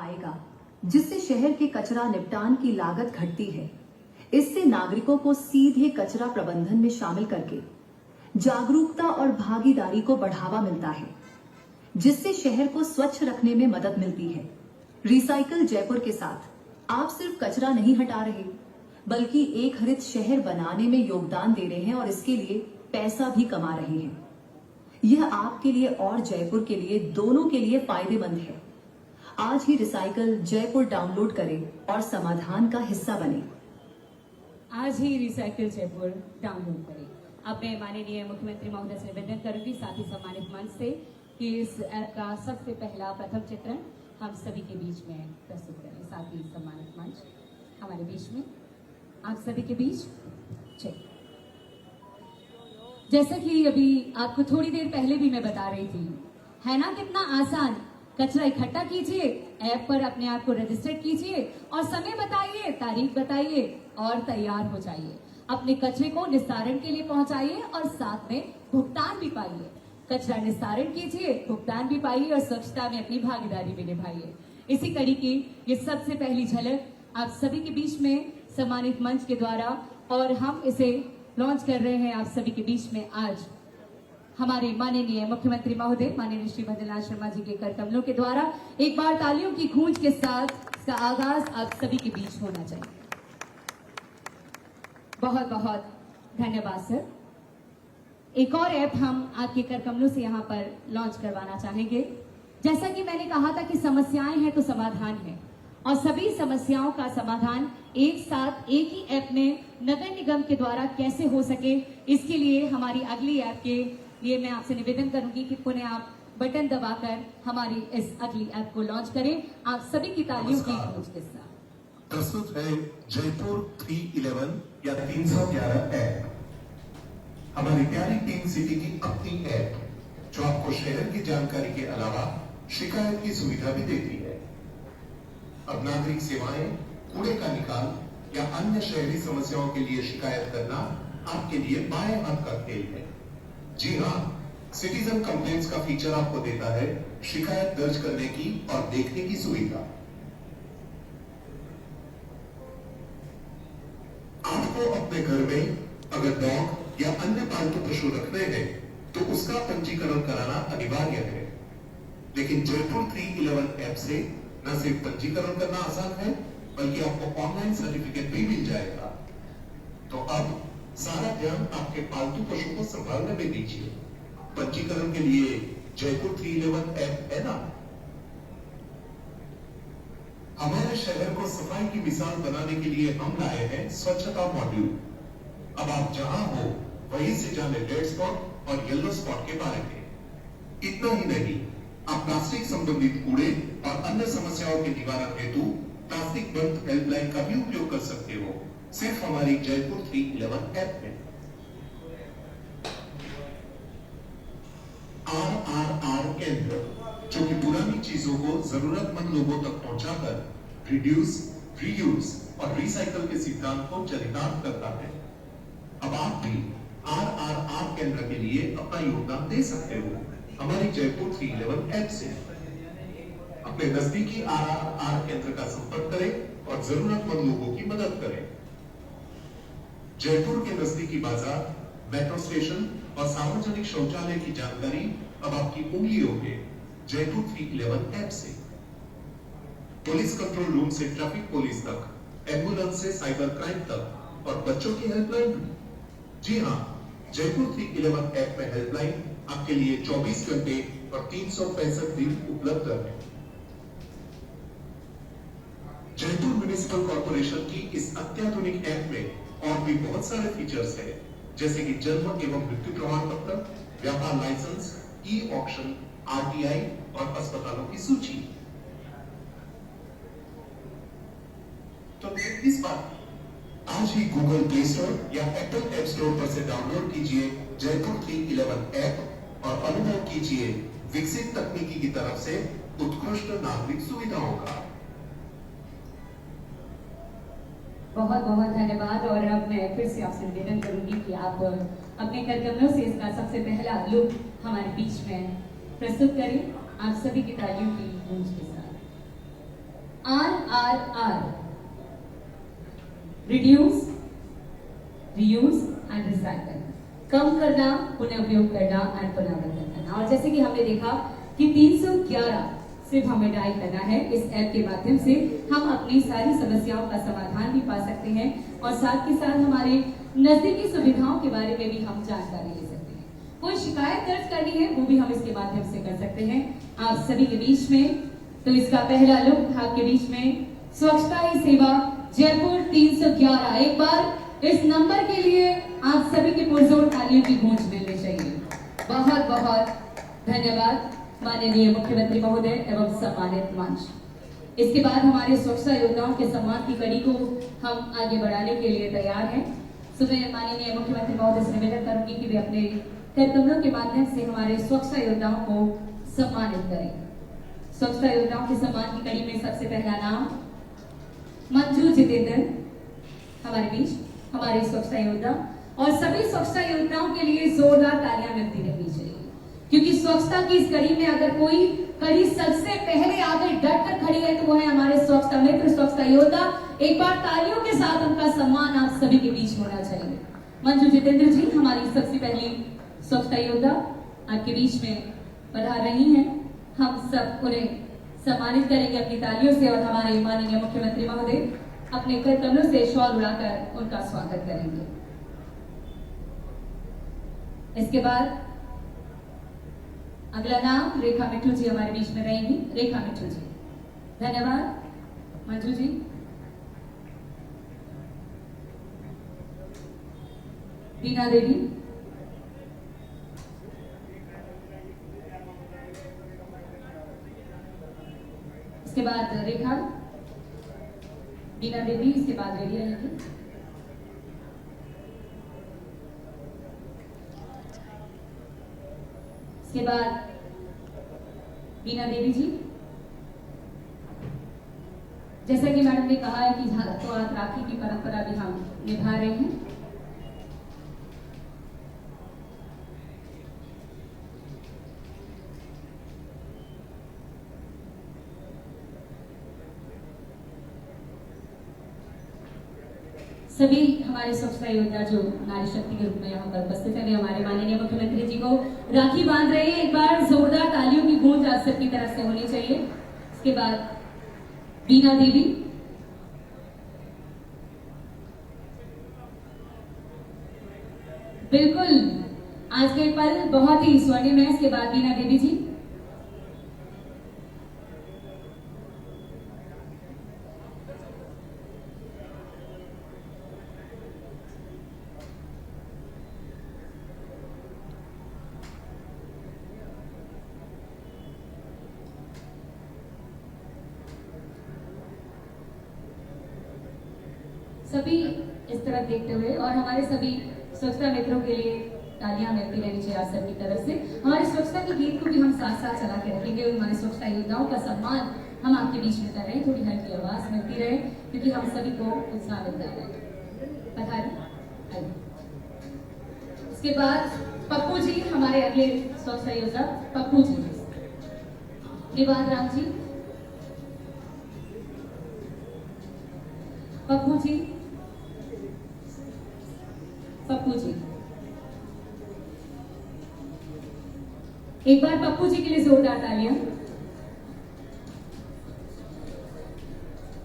आएगा जिससे शहर के कचरा निपटान की लागत घटती है। इससे नागरिकों को सीधे कचरा प्रबंधन में शामिल करके जागरूकता और भागीदारी को बढ़ावा मिलता है, जिससे शहर को स्वच्छ रखने में मदद मिलती है। रिसाइकल जयपुर के साथ आप सिर्फ कचरा नहीं हटा रहे, बल्कि एक हरित शहर बनाने में योगदान दे रहे हैं और इसके लिए पैसा भी कमा रहे हैं। यह आपके लिए और जयपुर के लिए, दोनों के लिए फायदेमंद है। आज ही रिसाइकल जयपुर डाउनलोड करें और समाधान का हिस्सा बने। आज ही रिसाइकल जयपुर डाउनलोड करें। अब मैं माननीय मुख्यमंत्री महोदय से निवेदन करूंगी, साथ ही सम्मानित मंच से, कि इस ऐप का सबसे पहला प्रथम चित्रण हम सभी के बीच में प्रस्तुत करें। साथ ही सम्मानित मंच हमारे बीच में, आप सभी के बीच चलिए। जैसा कि अभी आपको थोड़ी देर पहले भी मैं बता रही थी, है ना कितना आसान। कचरा इकट्ठा कीजिए, ऐप पर अपने आप को रजिस्टर कीजिए और समय बताइए, तारीख बताइए और तैयार हो जाइए। अपने कचरे को निस्तारण के लिए पहुंचाइए और साथ में भुगतान भी पाइए। कचरा निस्तारण कीजिए, भुगतान भी पाइए और स्वच्छता में अपनी भागीदारी भी निभाइए। इसी कड़ी की ये सबसे पहली झलक आप सभी के बीच में सम्मानित मंच के द्वारा, और हम इसे लॉन्च कर रहे हैं आप सभी के बीच में आज हमारे माननीय मुख्यमंत्री महोदय माननीय श्री भजनलाल शर्मा जी के कर कमलों के द्वारा। एक बार तालियों की गूंज के साथ इसका आगाज आप सभी के बीच होना चाहिए। बहुत बहुत धन्यवाद सर। एक और ऐप हम आपके कर कमलों से यहाँ पर लॉन्च करवाना चाहेंगे। जैसा कि मैंने कहा था कि समस्याएं हैं तो समाधान है, और सभी समस्याओं का समाधान एक साथ एक ही ऐप में नगर निगम के द्वारा कैसे हो सके, इसके लिए हमारी अगली ऐप के लिए मैं आपसे निवेदन करूंगी कि पुनः आप बटन दबाकर हमारी इस अगली ऐप को लॉन्च करें। आप सभी की तालियों की गूंज के साथ प्रस्तुत है जयपुर 311 या 311 ऐप। हमारी प्यारी टीम सिटी की अपनी ऐप, जो आपको शहर की जानकारी के अलावा शिकायत की सुविधा भी देती है। अब नागरिक सेवाएं, कूड़े का निकाल या अन्य शहरी समस्याओं के लिए शिकायत करना आपके लिए बाएं हाथ का खेल है। जी हाँ, सिटीजन कंप्लेंट्स का फीचर आपको देता है शिकायत दर्ज करने की और देखने की सुविधा। आपको अपने घर में अगर डॉग या अन्य पालतू पशु रखने हैं तो उसका पंजीकरण कराना अनिवार्य है, लेकिन जयपुर 311 ऐप से न सिर्फ पंजीकरण करना आसान है, बल्कि आपको ऑनलाइन सर्टिफिकेट भी मिल जाएगा। तो अब सारा ध्यान आपके पालतू पशु को संभालने में दीजिए। पंजीकरण के लिए जयपुर 311 ऐप है ना। हमारे शहर को सफाई की मिसाल बनाने के लिए हम लाए हैं स्वच्छता मॉड्यूल। अब आप जहां हो वहीं से जाने रेड स्पॉट और येलो स्पॉट के बारे में। इतना ही नहीं, आप प्लास्टिक संबंधित कूड़े और अन्य समस्याओं के निवारण हेतु प्लास्टिक बंद हेल्पलाइन का भी उपयोग कर सकते हो, सिर्फ हमारी जयपुर 311 ऐप में। RRR केंद्र, जो कि पुरानी चीजों को जरूरतमंद लोगों तक पहुंचाकर रिड्यूस, रीयूज और रिसाइकल के सिद्धांत को चरितार्थ करता है। अब आप भी RRR केंद्र के लिए अपना योगदान दे सकते हो हमारी जयपुर 311 ऐप से। अपने नजदीकी RRR केंद्र का संपर्क करें और जरूरतमंद लोगों की मदद करें। जयपुर के नजदीकी बाजार, मेट्रो स्टेशन और सार्वजनिक शौचालय की जानकारी अब आपकी उंगलियों में जयपुर 311 ऐप से। पुलिस कंट्रोल रूम से ट्रैफिक पुलिस तक, एम्बुलेंस से साइबर क्राइम तक और बच्चों की हेल्पलाइन भी। जी हाँ, जयपुर 311 ऐप में हेल्पलाइन आपके लिए 24 घंटे और 365 दिन उपलब्ध है। जयपुर म्युनिसिपल कॉर्पोरेशन की इस अत्याधुनिक ऐप में और भी बहुत सारे फीचर्स हैं, जैसे कि जन्म एवं मृत्यु प्रमाण पत्र, व्यापार लाइसेंस, ई ऑक्शन, RTI और अस्पतालों की सूची। तो देर इस बात, आज ही गूगल प्ले स्टोर या एप्पल ऐप स्टोर पर से डाउनलोड कीजिए जयपुर 311 ऐप और अनुभव कीजिए विकसित तकनीकी की तरफ से उत्कृष्ट नागरिक सुविधाओं का। बहुत बहुत धन्यवाद। और अब मैं फिर से आपसे निवेदन करूंगी कि आप अपने कर कमलों से इसका सबसे पहला लुक हमारे बीच में प्रस्तुत करें। आप सभी की तालियों की गूंज के साथ। RRR, reduce, reuse and recycle. कम करना, पुनः उपयोग करना एंड पुनर्वर्धन करना। और जैसे कि हमने देखा कि 311 सिर्फ हमें डायल करना है। इस ऐप के माध्यम से हम अपनी सारी समस्याओं का समाधान भी पा सकते हैं और साथ के साथ हमारे नजदीकी सुविधाओं के बारे में भी हम जानकारी ले सकते हैं। कोई शिकायत दर्ज करनी है वो भी हम इसके माध्यम से कर सकते हैं आप सभी के बीच में। तो इसका पहला लुक आपके बीच में स्वच्छता ही सेवा जयपुर 311। एक बार इस नंबर के लिए आप सभी के पुरजोर तालियों की गूंज मिलनी चाहिए। बहुत बहुत धन्यवाद माननीय मुख्यमंत्री महोदय एवं सम्मानित मंच। इसके बाद हमारे स्वच्छता योद्धाओं के सम्मान की कड़ी को हम आगे बढ़ाने के लिए तैयार हैं। सुबह माननीय मुख्यमंत्री महोदय से निवेदन करूंगी कि वे अपने कार्यक्रमों के माध्यम से हमारे स्वच्छता योद्धाओं को सम्मानित करें। स्वच्छता योद्धाओं के सम्मान की कड़ी में सबसे पहला नाम मंजू जितेंद्र हमारे बीच, हमारे स्वच्छता योद्धा। और सभी स्वच्छता योद्धाओं के लिए जोरदार तालियां मिलती रहनी चाहिए, क्योंकि स्वच्छता की इस कड़ी में अगर कोई कड़ी सबसे पहले आगे डट कर खड़ी है तो वो है हमारे स्वच्छता मित्र, स्वच्छता योद्धा। एक बार तालियों के साथ उनका सम्मान आप सभी के बीच होना चाहिए। मंजू जितेंद्र जी हमारी सबसे पहली स्वच्छता योद्धा आपके बीच में पधार रही हैं। हम सब उन्हें सम्मानित करेंगे अपनी तालियों से और हमारे माननीय मुख्यमंत्री महोदय अपने करकमलों से शॉल उड़ाकर उनका स्वागत करेंगे। इसके बाद अगला नाम रेखा मिट्टू जी हमारे बीच में रहेंगी। रेखा मिट्टू जी, धन्यवाद। मंजू जी, बीना देवी, इसके बाद रेखा, बीना देवी, इसके बाद रेडी रहेंगे। इसके बाद बीना देवी जी, जैसा कि मैडम ने कहा है कि तो आज राखी की परंपरा भी हम निभा रहे हैं। सभी हमारे स्वच्छता योद्धा जो नारी शक्ति के रूप में यहाँ पर उपस्थित है वे हमारे माननीय मुख्यमंत्री जी को राखी बांध रहे हैं। एक बार जोरदार तालियों की गूंज आप सबकी तरफ से होनी चाहिए। इसके बाद बीना देवी, बिल्कुल आज के पल बहुत ही स्वर्णिम है। इसके बाद बीना देवी जी, सभी इस तरफ देखते हुए और हमारे सभी स्वच्छता मित्रों के लिए तालियां मिलती रहनी चाहिए आप सबकी तरफ से। हमारी स्वच्छता के गीत को भी हम साथ साथ चला के रखेंगे और हमारे स्वच्छता योद्धाओं का सम्मान हम आपके बीच में कर रहे हैं। थोड़ी हल्की आवाज मिलती रहे क्योंकि हम सभी को उत्साह मिलता है। इसके बाद पप्पू जी हमारे अगले स्वच्छता योद्धा, पप्पू जी, निवाद राम जी, पप्पू जी, पप्पू जी, एक बार पप्पू जी के लिए जोरदार तालियां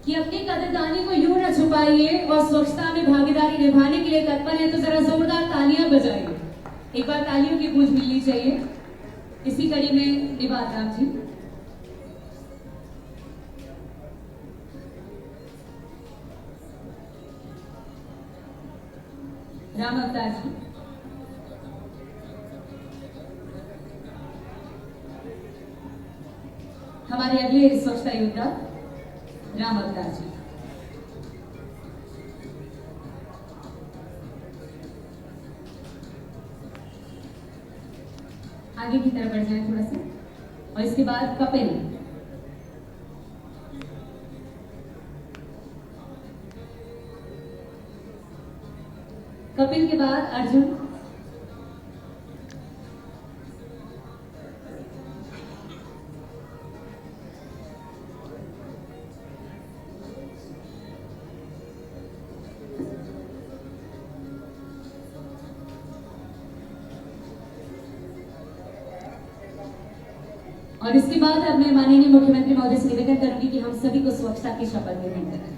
कि अपनी कदरदानी को यूं न छुपाइए और स्वच्छता में भागीदारी निभाने के लिए तत्पर है तो जरा जोरदार तालियां बजाइए। एक बार तालियों की गूंज मिलनी चाहिए। इसी कड़ी में निवाद राम जी, राम अवतार जी, हमारे अगले स्वच्छता योद्धा राम अवतार जी, आगे की तरफ बढ़ जाए थोड़ा सा। और इसके बाद कपिल, कपिल के बाद अर्जुन, और इसके बाद अब मैं माननीय मुख्यमंत्री महोदय से निवेदन करूंगी कि हम सभी को स्वच्छता की शपथ ग्रहण करें।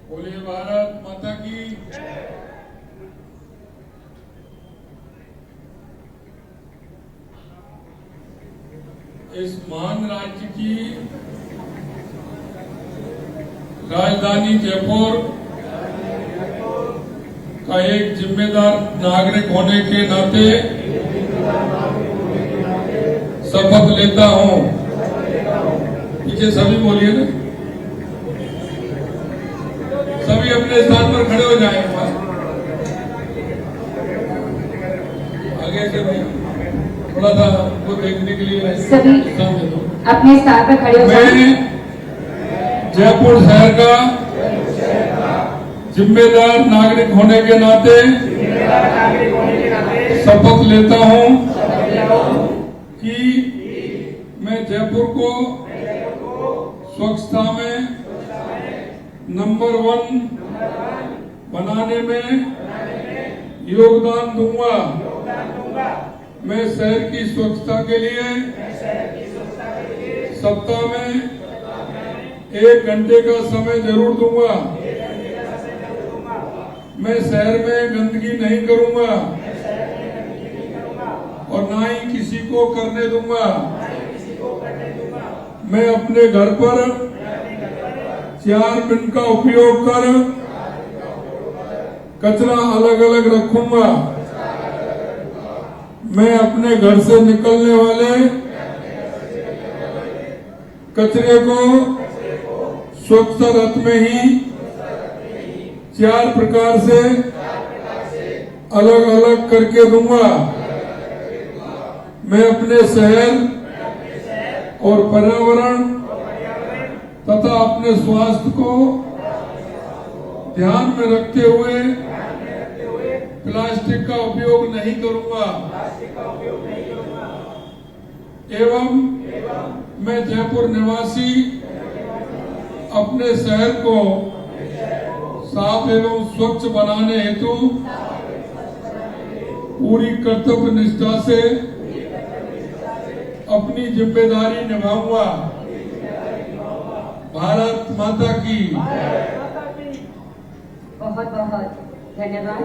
बोलिए भारत माता की। इस महान राज्य की राजधानी जयपुर का एक जिम्मेदार नागरिक होने के नाते शपथ लेता हूं। पीछे सभी बोलिए ना, सभी अपने स्थान पर खड़े हो जाएं। आगे से भी थोड़ा सा वो देखने के लिए सभी अपने स्थान पर खड़े हो जाएं। मैं जयपुर शहर का जिम्मेदार नागरिक होने के नाते शपथ लेता हूं कि मैं जयपुर को स्वच्छता में नंबर 1 बनाने में योगदान दूंगा। मैं शहर की स्वच्छता के लिए सप्ताह में 1 घंटे का समय जरूर दूंगा। मैं शहर में गंदगी नहीं करूंगा और ना ही किसी को करने दूंगा। मैं अपने घर पर 4 बिन का उपयोग कर कचरा अलग अलग रखूंगा। मैं अपने घर से निकलने वाले कचरे को स्वच्छता रथ में ही 4 प्रकार से अलग अलग करके दूंगा। मैं अपने शहर और पर्यावरण तथा अपने स्वास्थ्य को ध्यान में रखते हुए प्लास्टिक का उपयोग नहीं करूंगा एवं मैं जयपुर निवासी अपने शहर को साफ एवं स्वच्छ बनाने हेतु पूरी कर्तव्य निष्ठा से अपनी जिम्मेदारी निभाऊंगा। भारत माता की। बहुत बहुत धन्यवाद।